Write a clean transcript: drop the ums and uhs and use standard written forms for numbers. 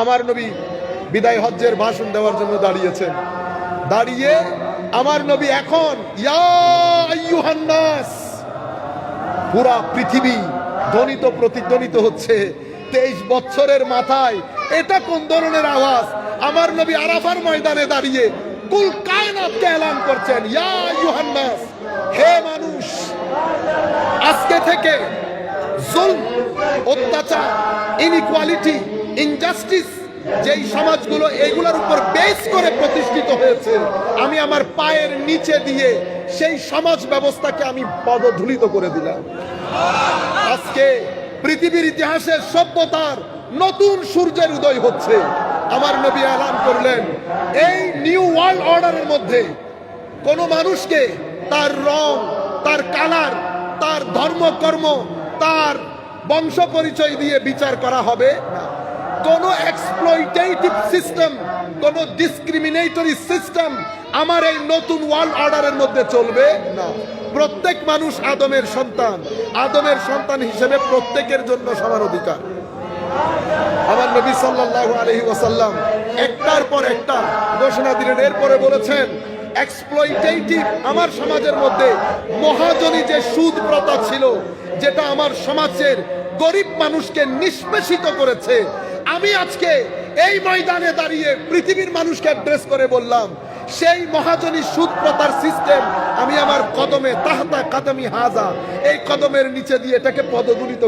আমার নবী বিদায় হজ্জের ভাষণ দেওয়ার জন্য দাঁড়িয়েছেন। দাঁড়িয়ে আমার নবী এখন ইয়া আইয়ুহান নাস, পুরা পৃথিবী ধ্বনিত প্রতিধ্বনিত হচ্ছে। 23 বছরের মাথায় এটা কোন ধরনের আওয়াজ? আমার নবী আরাফার ময়দানে দাঁড়িয়ে কুল কায়নাতকে এলান করছেন, ইয়া আইয়ুহান নাস, হে মানুষ, আজকে থেকে জুলম, অত্যাচার, ইনইকুয়ালিটি, ইনজাস্টিস যেই সমাজগুলো এগুলোর উপর বেস করে প্রতিষ্ঠিত হয়েছে, আমি আমার পায়ের নিচে দিয়ে সেই সমাজ ব্যবস্থাকে আমি পদধূলিত করে দিলাম। আজকে পৃথিবীর ইতিহাসে সভ্যতার নতুন সূর্যের উদয় হচ্ছে। আমার নবী এলান করলেন, এই নিউ ওয়ার্ল্ড অর্ডারের মধ্যে কোন মানুষকে তার রং, তার কালার, তার ধর্মকর্ম, তার বংশ পরিচয় দিয়ে বিচার করা হবে না। কোন এক্সপ্লয়টেটিভ সিস্টেম, কোন ডিসক্রিমিনেটরি সিস্টেম আমার এই নতুন ওয়ার্ল্ড অর্ডারের মধ্যে চলবে না। প্রত্যেক মানুষ আদমের সন্তান, আদমের সন্তান হিসেবে প্রত্যেকের জন্য সমান অধিকার। আমার নবী সাল্লাল্লাহু আলাইহি ওয়াসাল্লাম একটার পর একটা ঘোষণা দিলেন। এরপরে বলেছেন, এক্সপ্লয়টেটিভ, আমার সমাজের মধ্যে মহাজনী যে সুদ প্রথা ছিল, যেটা আমার সমাজের গরিব মানুষকে নিষ্পেষিত করেছে, আমি আজকে এই ময়দানে দাঁড়িয়ে পৃথিবীর মানুষকে অ্যাড্রেস করে বললাম, সেই মহাজনী সুদ প্রথার সিস্টেম আমি আমার কদমে, তাহতা কাদামি হাজা, এই কদমের নিচে দিয়ে এটাকে পদদলিত